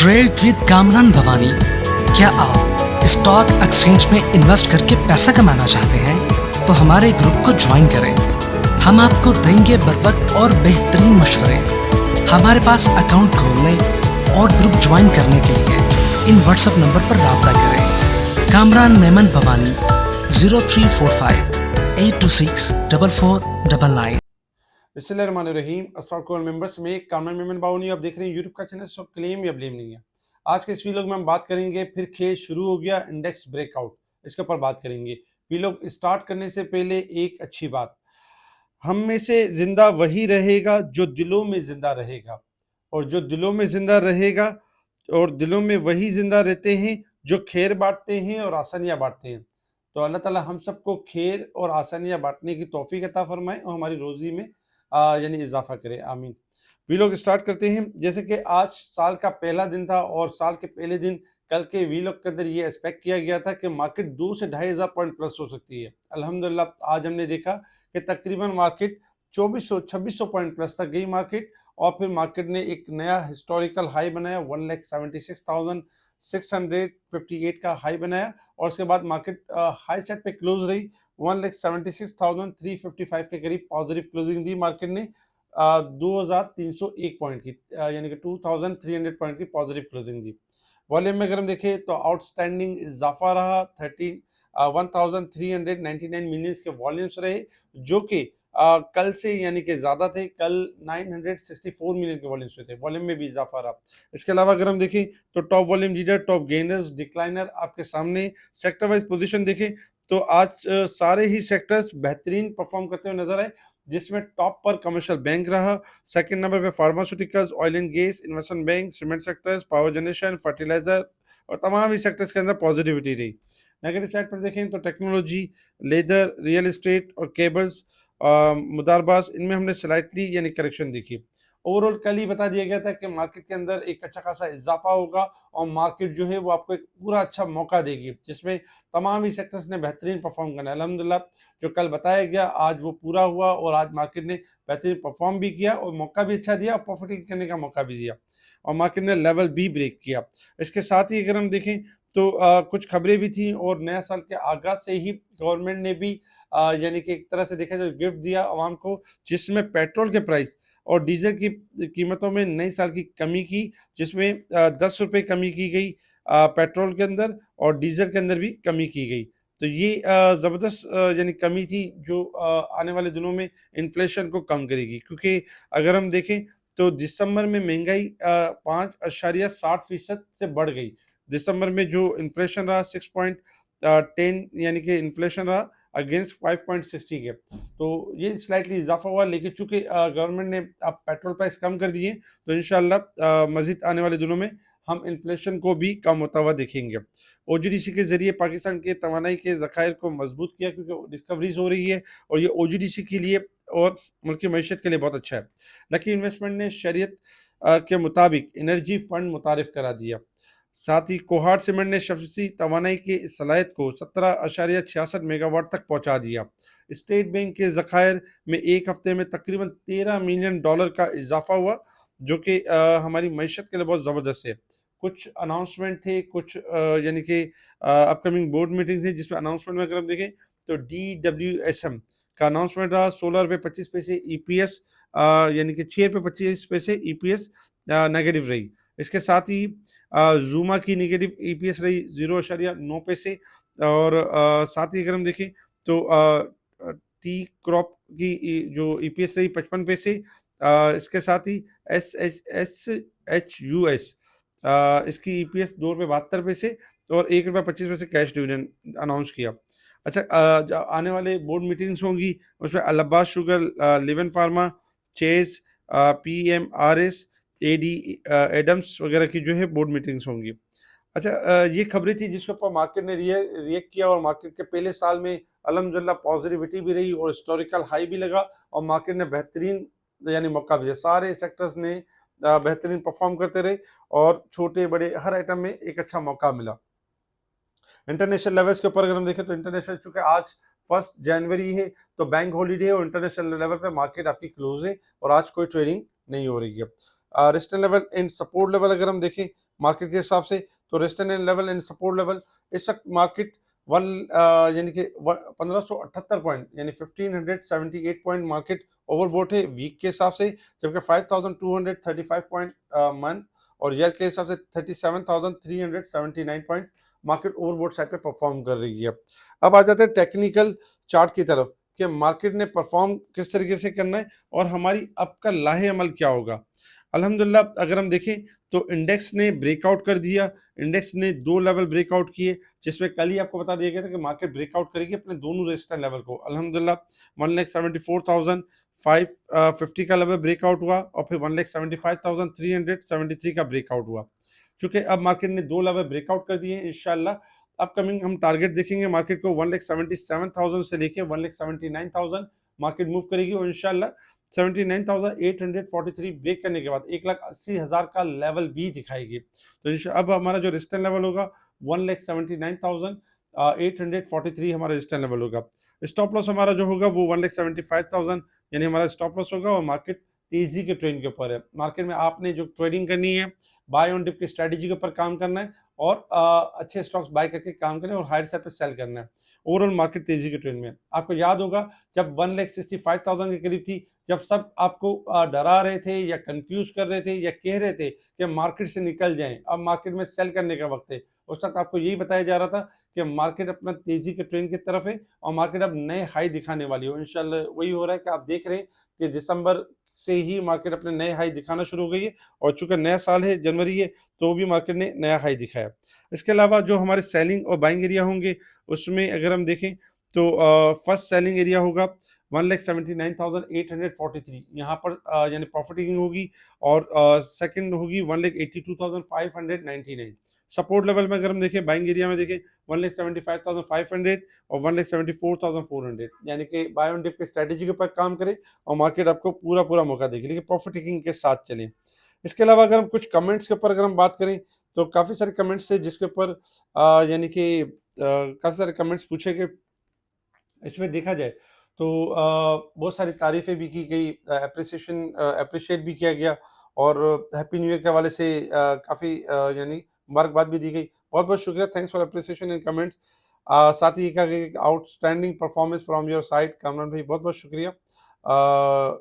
Trade with Kamran Bhavani. क्या आप stock exchange में इन्वेस्ट करके पैसा कमाना चाहते हैं तो हमारे ग्रुप को ज्वाइन करें। हम आपको देंगे बर वक्त और बेहतरीन मशवरे। हमारे पास अकाउंट खोलने और ग्रुप ज्वाइन करने के लिए इन व्हाट्सएप नंबर पर राब्ता करें। कामरान मेमन भवानी 0345 826 4499। बिस्मिल्लाहिर्रहमानिर्रहीम। अस्सलाम वालेकुम मेंबर्स में कामरान मेमन बाउनी आप देख रहे हैं यूट्यूब का चैनल। सब क्लेम या ब्लेम नहीं है। आज के इस वीलॉग में हम बात करेंगे फिर खेल शुरू हो गया इंडेक्स ब्रेकआउट, इसके ऊपर बात करेंगे। वीलॉग स्टार्ट करने से पहले एक अच्छी बात, हम में से जिंदा वही रहेगा जो दिलों में जिंदा रहेगा, और जो दिलों में जिंदा रहेगा और दिलों में वही जिंदा रहते हैं जो खैर बांटते हैं और आसानियां बांटते हैं। तो अल्लाह ताला हम सबको खैर और आसानियां बांटने की तौफीक अता फरमाए और हमारी रोजी में यानी इजाफा करे, आमीन। वीलॉग स्टार्ट करते हैं। जैसे कि आज साल का पहला दिन था और साल के पहले दिन कल के वीलॉग के अंदर ये एक्सपेक्ट किया गया था कि मार्केट 2 से 2,500 पॉइंट प्लस हो सकती है। अल्हम्दुलिल्लाह आज हमने देखा कि तकरीबन मार्केट 2400-2600 पॉइंट प्लस तक गई मार्केट, और फिर मार्केट ने एक नया हिस्टोरिकल हाई बनाया, 1,76,658 का हाई बनाया, और उसके बाद मार्केट हाई साइड पे क्लोज रही। 1,76,355 के करीब पॉजिटिव क्लोजिंग दी मार्केट ने। 2,301 पॉइंट की यानी कि 2,300 पॉइंट की पॉजिटिव क्लोजिंग दी। वॉल्यूम में अगर हम देखें तो आउटस्टैंडिंग इजाफा रहा, 1,399 मिलियन के वॉल्यूम्स रहे, जो कि कल से यानी कि ज़्यादा थे। कल 964 मिलियन के वॉल्यूम्स में थे, वॉल्यूम में भी इजाफा रहा। इसके अलावा अगर हम देखें तो top volume leader, top gainers, decliner आपके सामने। सेक्टर वाइज पोजीशन देखें तो आज सारे ही सेक्टर्स बेहतरीन परफॉर्म करते हुए नजर आए, जिसमें टॉप पर कमर्शियल बैंक रहा, सेकंड नंबर पे pharmaceuticals, oil and gas, investment bank, cement sectors, power generation, fertiliser, और तमाम ही सेक्टर्स के अंदर पॉजिटिविटी रही। नेगेटिव साइड पर देखें तो टेक्नोलॉजी, लेदर, रियल एस्टेट और केबल्स, मुदारबास, इनमें हमने स्लाइटली यानी करेक्शन देखी। ओवरऑल कल ही बता दिया गया था कि मार्केट के अंदर एक अच्छा खासा इजाफा होगा और मार्केट जो है वो आपको एक पूरा अच्छा मौका देगी, जिसमें तमाम ही सेक्टर्स ने बेहतरीन परफॉर्म करना है। अल्हम्दुलिल्लाह जो कल बताया गया आज वो पूरा हुआ, और आज मार्केट ने बेहतरीन परफॉर्म भी किया और मौका भी अच्छा दिया और प्रॉफिटिंग करने का मौका भी दिया, और मार्केट ने लेवल भी ब्रेक किया। इसके साथ ही अगर हम देखें तो कुछ खबरें भी थी, और नया साल के आगाज से ही गवर्नमेंट ने भी यानी कि एक तरह से देखा जाए गिफ्ट दिया आवाम को, जिसमें पेट्रोल के प्राइस और डीजल की कीमतों में नई साल की कमी की, जिसमें 10 रुपये कमी की गई पेट्रोल के अंदर, और डीजल के अंदर भी कमी की गई। तो ये ज़बरदस्त यानी कमी थी जो आने वाले दिनों में इन्फ्लेशन को कम करेगी, क्योंकि अगर हम देखें तो दिसंबर में महंगाई 5.60% से बढ़ गई। दिसंबर में जो इन्फ्लेशन रहा 6.10 यानी कि इन्फ्लेशन रहा अगेंस्ट 5.60 के, तो ये स्लाइटली इजाफा हुआ। लेकिन चूंकि गवर्नमेंट ने अब पेट्रोल प्राइस कम कर दिए, तो इंशाल्लाह मजीद आने वाले दिनों में हम इन्फ्लेशन को भी कम होता हुआ देखेंगे। ओजीडीसी के जरिए पाकिस्तान के तवानाई के ज़खायर को मजबूत किया, क्योंकि डिस्कवरीज हो रही है, और ये ओजीडीसी के लिए और मुल्क की मैशत के लिए बहुत अच्छा है। लकी इन्वेस्टमेंट ने शरीयत के मुताबिक एनर्जी फंड मुतारिफ करा दिया। साथ ही कोहाट सीमेंट ने शमसी तवानाई की सलाहियत को 17.66 मेगावाट तक पहुंचा दिया। स्टेट बैंक के ज़खायर में एक हफ्ते में तकरीबन $13 मिलियन का इजाफा हुआ, जो कि हमारी मैशत के लिए बहुत ज़बरदस्त है। कुछ अनाउंसमेंट थे, कुछ यानी कि अपकमिंग बोर्ड मीटिंग थी, जिसमें अनाउंसमेंट में अगर हम देखें तो DWSM का अनाउंसमेंट रहा, 16 रुपये 25 पैसे EPS, यानी कि 6 रुपये 25 पैसे EPS नेगेटिव रही। इसके साथ ही जूमा की नेगेटिव EPS रही 0.9 पैसे, और साथ ही अगर हम देखें तो टी क्रॉप की जो EPS रही 55 पैसे। इसके साथ ही SHUS इसकी EPS 2 रुपये 72 पैसे और 1 रुपये 25 पैसे कैश डिविडेंड अनाउंस किया। अच्छा, आने वाले बोर्ड मीटिंग्स होंगी, उसमें अल-अब्बास शुगर, लिवन फार्मा, चेस, PMRS, AD एडम्स वगैरह की जो है बोर्ड मीटिंग्स होंगी। अच्छा, ये खबरें थी जिसके ऊपर मार्केट ने रिएक्ट किया, और मार्केट के पहले साल में अल्हम्दुलिल्लाह पॉजिटिविटी भी रही और हिस्टोरिकल हाई भी लगा, और मार्केट ने बेहतरीन यानी मौका भी दिया। सारे सेक्टर्स ने बेहतरीन परफॉर्म करते रहे, और छोटे बड़े हर आइटम में एक अच्छा मौका मिला। इंटरनेशनल लेवल्स के ऊपर अगर हम देखें तो इंटरनेशनल, चूंकि आज 1 जनवरी है तो बैंक हॉलीडे है, और इंटरनेशनल लेवल पे मार्केट आपकी क्लोज है और आज कोई ट्रेडिंग नहीं हो रही है। Resistance level and support level अगर हम देखें मार्केट के हिसाब से, तो resistance level and support level इस वक्त मार्केट वन यानी कि 1578 पॉइंट यानी 1578 पॉइंट मार्केट ओवरबॉट है वीक के हिसाब से, जबकि 5235 पॉइंट मंथ और ईयर के हिसाब से 37,379 पॉइंट मार्केट ओवरबॉट साइड पे परफॉर्म कर रही है। अब आ जाते हैं टेक्निकल चार्ट की तरफ कि मार्केट ने परफॉर्म किस तरीके से करना है और हमारी अब का लाहे अमल क्या होगा। अल्हम्दुलिल्लाह अगर हम देखें तो इंडेक्स ने ब्रेकआउट कर दिया, इंडेक्स ने 2 लेवल ब्रेकआउट किए, जिसमें कल ही आपको बता दिया गया था कि मार्केट ब्रेकआउट करेगी अपने दोनों रेजिस्टेंस लेवल को। अल्हम्दुलिल्लाह 1,74,550 का लेवल ब्रेकआउट हुआ और फिर 1,75,373 का ब्रेकआउट हुआ। चूँकि अब मार्केट ने 2 लेवल ब्रेकआउट कर दिए हैं, इंशाअल्लाह अपकमिंग हम टारगेट देखेंगे मार्केट को 1,77,000 से लेके 1,79,000 मार्केट मूव करेगी और इंशाअल्लाह 79,843 ब्रेक करने के बाद 1,80,000 का लेवल भी दिखाएगी। तो अब हमारा जो रेजिस्टेंस लेवल होगा 1,79,843 हमारा रेजिस्टेंस लेवल होगा। स्टॉप लॉस हमारा जो होगा वो 1,75,000 यानी हमारा स्टॉप लॉस होगा और मार्केट तेजी के ट्रेंड के ऊपर है। मार्केट में आपने जो ट्रेडिंग करनी है बाय ऑन डिप की स्ट्रेटजी के ऊपर काम करना है और अच्छे स्टॉक्स बाय करके काम करना है और हायर साइड पे सेल करना है। ओवरऑल मार्केट तेजी के ट्रेंड में है। आपको याद होगा जब 1,65,000 के करीब थी, जब सब आपको डरा रहे थे या कंफ्यूज कर रहे थे या कह रहे थे कि मार्केट से निकल जाएं, अब मार्केट में सेल करने का वक्त है। उस वक्त आपको यही बताया जा रहा था कि मार्केट अपना तेजी के ट्रेंड की तरफ है और मार्केट अब नए हाई दिखाने वाली है। इंशाल्लाह वही हो रहा है कि आप देख रहे हैं कि दिसंबर से ही मार्केट अपने नए हाई दिखाना शुरू हो गई है और चूंकि नया साल है, जनवरी है, तो भी मार्केट ने नया हाई दिखाया। इसके अलावा जो हमारे सेलिंग और बाइंग एरिया होंगे उसमें अगर हम देखें तो फर्स्ट सेलिंग एरिया होगा 1,79,843 यहाँ पर यानी प्रॉफिटिंग होगी और सेकंड होगी 1,82,599। सपोर्ट लेवल में अगर हम देखें बाइंग एरिया में देखें 1,75,500 और 1,74,400 यानी कि बाय ऑन डिप की स्ट्रेटेजी के ऊपर काम करें और मार्केट आपको पूरा पूरा मौका देगी, लेकिन प्रॉफिट टेकिंग के साथ चलें। इसके अलावा अगर हम कुछ कमेंट्स के ऊपर अगर हम बात करें तो काफ़ी सारे कमेंट्स थे जिसके ऊपर यानी कि काफ़ी सारे कमेंट्स पूछे गए। इसमें देखा जाए तो बहुत सारी तारीफ़ें भी की गई, एप्रिशिएट भी किया गया और हैप्पी न्यू ईयर के हवाले से काफ़ी यानी मुबारकबाद भी दी गई। बहुत-बहुत शुक्रिया, thanks for appreciation in comments. साथ ही ये कहा गया कि outstanding performance from your side Kamran भाई बहुत-बहुत शुक्रिया।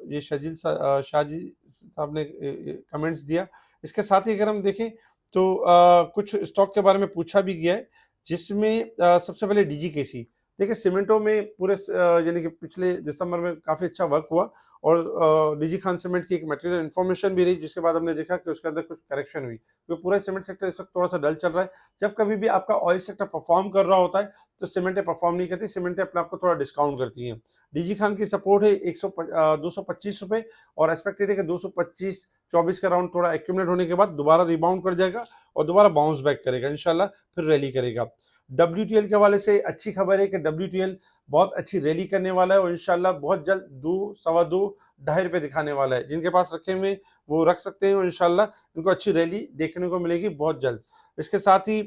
ये शाहजी साहब ने कमेंट्स दिया। इसके साथ ही अगर हम देखें तो कुछ स्टॉक के बारे में पूछा भी गया है जिसमें सबसे पहले डीजीकेसी। देखिए सीमेंटों में पूरे यानी कि पिछले दिसंबर में काफ़ी अच्छा वर्क हुआ और डीजी खान सीमेंट की एक मटेरियल इन्फॉर्मेशन भी रही जिसके बाद हमने देखा कि उसके अंदर कुछ करेक्शन हुई। तो पूरा सीमेंट सेक्टर इस वक्त थोड़ा-सा डल चल रहा है। जब कभी भी आपका ऑयल सेक्टर परफॉर्म कर रहा होता है, तो सीमेंटें परफॉर्म नहीं करती, सीमेंटें अपने आप को थोड़ा डिस्काउंट करती हैं। डीजी खान की सपोर्ट है ₹225 और एक्सपेक्टेड है कि 225-24 का राउंड थोड़ा एक्यूमुलेट होने के बाद दोबारा रिबाउंड कर जाएगा और दोबारा बाउंस बैक करेगा इंशाल्लाह, फिर रैली करेगा। डब्ल्यूटीएल के हवाले से अच्छी खबर है कि डब्ल्यूटीएल बहुत अच्छी रैली करने वाला है और इंशाल्लाह बहुत जल्द 2, सवा 2, ₹2.5 दिखाने वाला है। जिनके पास रखे हुए वो रख सकते हैं और इंशाल्लाह इनको अच्छी रैली देखने को मिलेगी बहुत जल्द। इसके साथ ही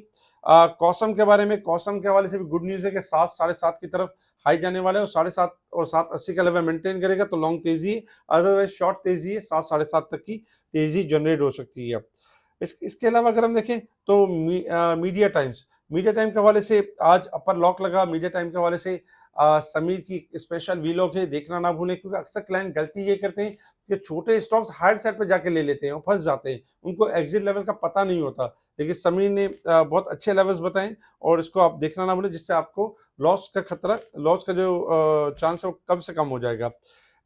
कॉसम के बारे में, कॉसम के हवाले से भी गुड न्यूज़ है कि 7, साढ़े 7 की तरफ हाई जाने वाला है और 7.5 और 7.80 का लेवल मेंटेन करेगा तो लॉन्ग तेज़ी है, अदरवाइज़ शॉर्ट तेज़ी है, 7, साढ़े 7 तक की तेज़ी जनरेट हो सकती है। इसके अलावा अगर हम देखें तो मीडिया टाइम्स, मीडिया टाइम के हवाले से आज अपर लॉक लगा। मीडिया टाइम के हवाले से समीर की स्पेशल वीलॉग है, देखना ना भूलें क्योंकि अक्सर क्लाइंट गलती ये करते हैं कि छोटे स्टॉक्स हायर साइड पे जाके ले लेते हैं और फंस जाते हैं, उनको एग्जिट लेवल का पता नहीं होता। लेकिन समीर ने बहुत अच्छे लेवल्स बताए और इसको आप देखना ना भूलें जिससे आपको लॉस का खतरा, लॉस का जो चांस है वो कम से कम हो जाएगा।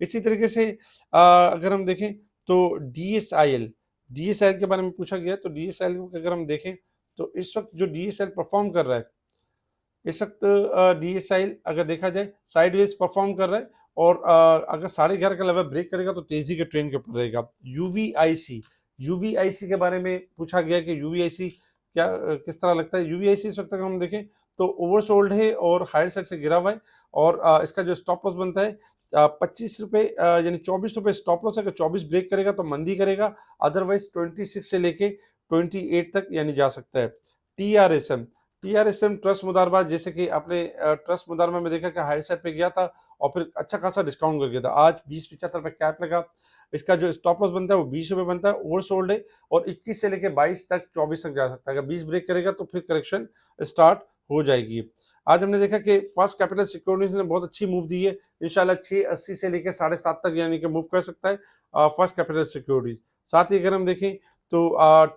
इसी तरीके से अगर हम देखें तो डीएसआईएल के बारे में पूछा गया तो डीएसआईएल को अगर हम देखें तो इस वक्त जो डीएसआईएल परफॉर्म कर रहा है, इस वक्त डीएसआईएल अगर देखा जाए साइडवेज परफॉर्म कर रहा है और अगर 11.5 का लेवल ब्रेक करेगा तो तेजी के ट्रेंड के ऊपर रहेगा। यूवीआईसी के बारे में पूछा गया कि यूवीआईसी क्या किस तरह लगता है। यूवीआईसी इस वक्त अगर हम देखें तो ओवरसोल्ड है और हायर साइड से गिरा हुआ है और इसका जो स्टॉप लॉस बनता है ₹25 यानी ₹24 स्टॉप लॉस है। अगर 24 ब्रेक करेगा तो मंदी करेगा, अदरवाइज 26 से लेके 28 तक यानी जा सकता है। टीआरएसएम ट्रस्ट मुदारबा, जैसे कि आपने ट्रस्ट मुदारबा में देखा कि हायर साइड पे गया था और फिर अच्छा खासा डिस्काउंट कर गया था। आज 20-75 रुपए कैप लगा। इसका जो स्टॉप लॉस बनता है वो 20 रुपए बनता है, ओवरसोल्ड है और 21 से लेके 22 तक 24 तक जा सकता है। अगर 20 ब्रेक करेगा तो फिर करेक्शन स्टार्ट हो जाएगी। आज हमने देखा कि फर्स्ट कैपिटल सिक्योरिटीज ने बहुत अच्छी मूव दी है। इंशाल्लाह 680 से लेके 7.5 तक यानी कि मूव कर सकता है फर्स्ट कैपिटल सिक्योरिटीज। साथ ही अगर हम देखें तो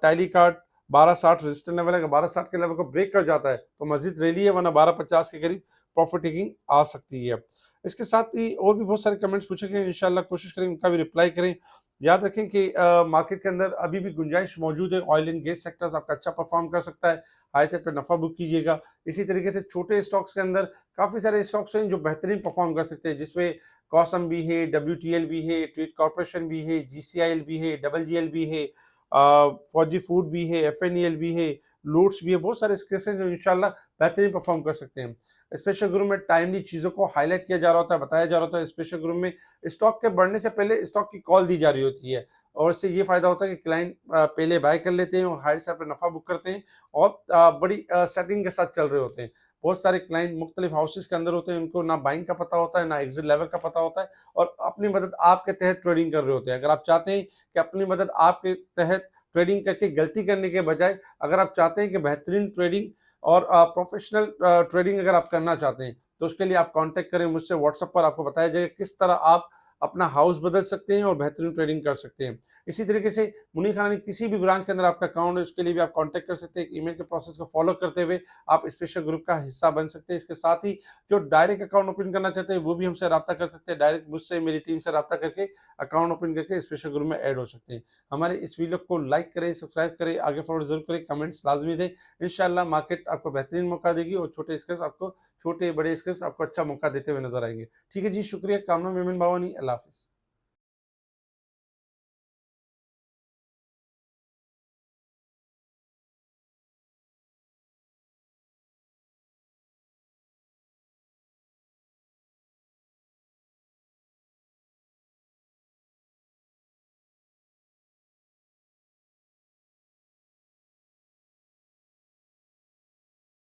टैली कार्ड 1260 रेजिस्टेंस लेवल है। अगर 1260 के लेवल को ब्रेक कर जाता है तो मजीद रैली है, वरना 1250 के करीब प्रॉफिट टेकिंग आ सकती है। इसके साथ ही और भी बहुत सारे कमेंट्स पूछे गए, इंशाल्लाह कोशिश करेंगे उनका भी रिप्लाई करें। याद रखें कि मार्केट के अंदर अभी भी गुंजाइश मौजूद है। ऑयल एंड गैस सेक्टर्स आपका अच्छा परफॉर्म कर सकता है, हाई साइड पे नफा बुक कीजिएगा। इसी तरीके से छोटे स्टॉक्स के अंदर काफी सारे स्टॉक्स हैं जो बेहतरीन परफॉर्म कर सकते हैं, जिसमें कॉसम भी है, WTL भी है, ट्रेड कॉर्पोरेशन भी है, GCIL भी है, WGL भी है, फौजी फूड भी है, FNEL भी है, लोड्स भी है। बहुत सारे स्किल्स हैं जो इंशाल्लाह बेहतरीन परफॉर्म कर सकते हैं। स्पेशल ग्रुप में टाइमली चीज़ों को हाईलाइट किया जा रहा होता है, बताया जा रहा होता है। स्पेशल ग्रुप में स्टॉक के बढ़ने से पहले स्टॉक की कॉल दी जा रही होती है और इससे ये फायदा होता है कि क्लाइंट पहले बाय कर लेते हैं और हाई साइड पे नफा बुक करते हैं और बड़ी सेटिंग के साथ चल रहे होते हैं। बहुत सारे क्लाइंट मुख्तलिफ हाउसेस के अंदर होते हैं, उनको ना बाइंग का पता होता है, ना एग्जिट लेवल का पता होता है और अपनी मदद आपके तहत ट्रेडिंग कर रहे होते हैं। अगर आप चाहते हैं कि अपनी मदद आपके तहत ट्रेडिंग करके गलती करने के बजाय, अगर आप चाहते हैं कि बेहतरीन ट्रेडिंग और प्रोफेशनल ट्रेडिंग अगर आप करना चाहते हैं, तो उसके लिए आप कांटेक्ट करें मुझसे। व्हाट्सएप पर आपको बताया जाएगा किस तरह आप अपना हाउस बदल सकते हैं और बेहतरीन ट्रेडिंग कर सकते हैं। इसी तरीके से मुनीर खान किसी भी ब्रांच के अंदर आपका अकाउंट है, उसके लिए भी आप कांटेक्ट कर सकते हैं। एक ईमेल के प्रोसेस को फॉलो करते हुए आप स्पेशल ग्रुप का हिस्सा बन सकते हैं। इसके साथ ही जो डायरेक्ट अकाउंट ओपन करना चाहते हैं वो भी हमसे राब्ता कर सकते हैं। डायरेक्ट मुझसे, मेरी टीम से राब्ता करके अकाउंट ओपन करके स्पेशल ग्रुप में ऐड हो सकते हैं। हमारे इस वीडियो को लाइक करें, सब्सक्राइब करें, आगे फॉरवर्ड जरूर करें, कमेंट्स लाजमी दें। इंशाल्लाह मार्केट आपको बेहतरीन मौका देगी और छोटे बड़े स्किल्स आपको अच्छा मौका देते हुए नजर आएंगे। ठीक है जी, शुक्रिया। कामना मेमन बावानी, अल्लाह हाफिज़।